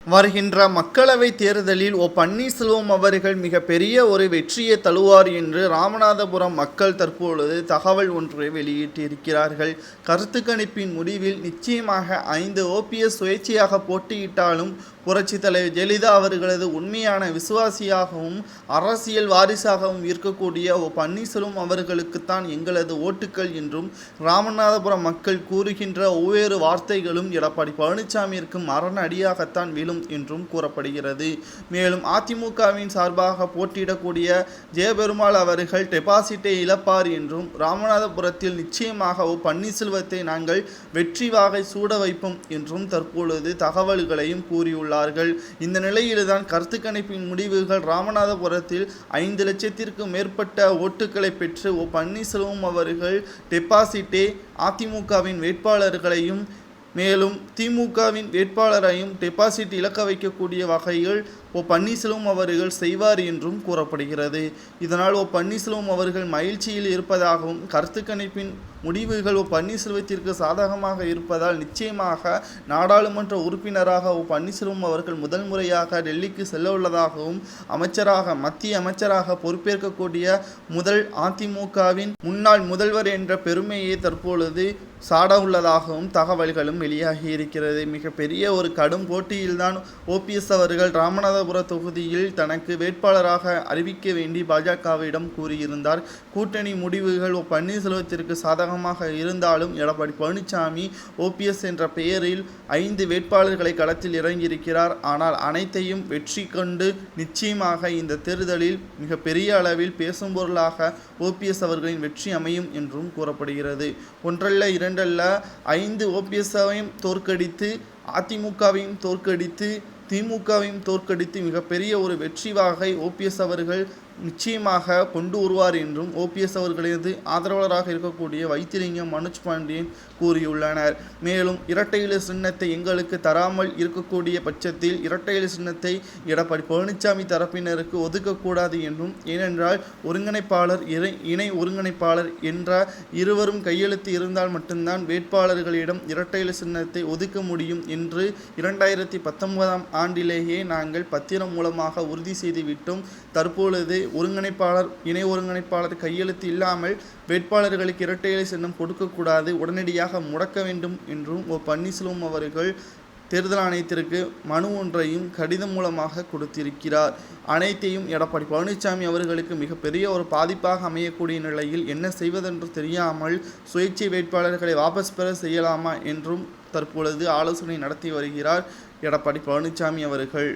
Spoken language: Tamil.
வருகின்ற மக்களவைத் தேர்தலில் பன்னீர்செல்வம் அவர்கள் மிகப்பெரிய ஒரு வெற்றியை தழுவார் என்று ராமநாதபுரம் மக்கள் தற்பொழுது தகவல் ஒன்றை வெளியிட்டிருக்கிறார்கள். கருத்து கணிப்பின் முடிவில் நிச்சயமாக 5 ஓபிஎஸ் சுயேட்சையாக போட்டியிட்டாலும் புரட்சித் தலைவர் ஜெயலலிதா அவர்களது உண்மையான விசுவாசியாகவும் அரசியல் வாரிசாகவும் இருக்கக்கூடிய பன்னீர்செல்வம் அவர்களுக்குத்தான் எங்களது ஓட்டுக்கள் என்றும் ராமநாதபுரம் மக்கள் கூறுகின்ற ஒவ்வொரு வார்த்தைகளும் எடப்பாடி பழனிசாமிற்கு மரண அடியாகத்தான் விழும் என்றும் கூறப்படுகிறது. மேலும் அதிமுகவின் சார்பாக போட்டியிடக்கூடிய ஜெயபெருமாள் அவர்கள் டெபாசிட்டை இழப்பார் என்றும் ராமநாதபுரத்தில் நிச்சயமாக பன்னீர்செல்வத்தை நாங்கள் வெற்றி வாகை சூட வைப்போம் என்றும் தற்பொழுது தகவல்களையும் கூறியுள்ளார்கள். இந்த நிலையில்தான் கருத்து கணிப்பின் முடிவுகள் ராமநாதபுரத்தில் 5 லட்சத்திற்கும் மேற்பட்ட ஓட்டுக்களை பெற்று பன்னீர்செல்வம் அவர்கள் டெபாசிட்டே அதிமுகவின் வேட்பாளர்களையும் மேலும் திமுகவின் வேட்பாளரையும் டெபாசிட் இழக்க வைக்கக்கூடிய வகையில் பன்னீர்செல்வம் அவர்கள் செய்வார் என்றும் கூறப்படுகிறது. இதனால் பன்னீர்செல்வம் அவர்கள் மகிழ்ச்சியில் இருப்பதாகவும் கருத்து கணிப்பின் முடிவுகள் பன்னீர்செல்வத்திற்கு சாதகமாக இருப்பதால் நிச்சயமாக நாடாளுமன்ற உறுப்பினராக பன்னீர்செல்வம் அவர்கள் முதல் முறையாக டெல்லிக்கு செல்ல உள்ளதாகவும் மத்திய அமைச்சராக பொறுப்பேற்கக்கூடிய முதல் அதிமுகவின் முன்னாள் முதல்வர் என்ற பெருமையை தற்பொழுது சாட உள்ளதாகவும் தகவல்களும் வெளியாகி இருக்கிறது. மிகப்பெரிய ஒரு கடும் போட்டியில்தான் ஓபிஎஸ் அவர்கள் ராமநாதபுரம் தொகுதியில் தனக்கு வேட்பாளராக அறிவிக்க வேண்டி பாஜகவிடம் கூறியிருந்தார். கூட்டணி முடிவுகள் பன்னீர்செல்வத்திற்கு சாதகமாக இருந்தாலும் எடப்பாடி பழனிசாமி ஓபிஎஸ் என்ற பெயரில் 5 வேட்பாளர்களை களத்தில் இறங்கியிருக்கிறார். ஆனால் அனைத்தையும் வெற்றி கொண்டு நிச்சயமாக இந்த தேர்தலில் மிகப்பெரிய அளவில் பேசும் பொருளாக ஓபிஎஸ் அவர்களின் வெற்றி அமையும் என்றும் கூறப்படுகிறது. ஒன்றல்ல இரண்டல்ல 5 ஓபிஎஸ்ஸையும் தோற்கடித்து அதிமுகவையும் தோற்கடித்து திமுகவையும் தோற்கடித்து மிகப்பெரிய ஒரு வெற்றி வாகை ஓபிஎஸ் அவர்கள் நிச்சயமாக கொண்டு வருவார் என்றும் ஓபிஎஸ் அவர்களது ஆதரவாளராக இருக்கக்கூடிய வைத்திலிங்கம் மனோஜ் பாண்டியன் கூறியுள்ளனர். மேலும் இரட்டை இலை சின்னத்தை எங்களுக்கு தராமல் இருக்கக்கூடிய பட்சத்தில் இரட்டை இலை சின்னத்தை எடப்பாடி பழனிசாமி தரப்பினருக்கு ஒதுக்கக்கூடாது என்றும், ஏனென்றால் ஒருங்கிணைப்பாளர் இணை ஒருங்கிணைப்பாளர் என்ற இருவரும் கையெழுத்து இருந்தால் மட்டும்தான் வேட்பாளர்களிடம் இரட்டை இலை சின்னத்தை ஒதுக்க முடியும் என்று 2019ஆம் ஆண்டிலேயே நாங்கள் பத்திரம் மூலமாக உறுதி செய்துவிட்டோம். தற்பொழுது ஒருங்கிணைப்பாளர் இணை ஒருங்கிணைப்பாளர் கையெழுத்து இல்லாமல் வேட்பாளர்களுக்கு இரட்டை இலை சின்னம் கொடுக்கக்கூடாது, உடனடியாக முடக்க வேண்டும் என்றும் பன்னீர்செல்வம் அவர்கள் தேர்தல் ஆணையத்திற்கு மனு ஒன்றையும் கடிதம் மூலமாக கொடுத்திருக்கிறார். அனைத்தையும் எடப்பாடி பழனிசாமி அவர்களுக்கு மிகப்பெரிய ஒரு பாதிப்பாக அமையக்கூடிய நிலையில் என்ன செய்வதென்று தெரியாமல் சுயேட்சை வேட்பாளர்களை வாபஸ் பெற செய்யலாமா என்றும் தற்பொழுது ஆலோசனை நடத்தி வருகிறார் எடப்பாடி பழனிசாமி அவர்கள்.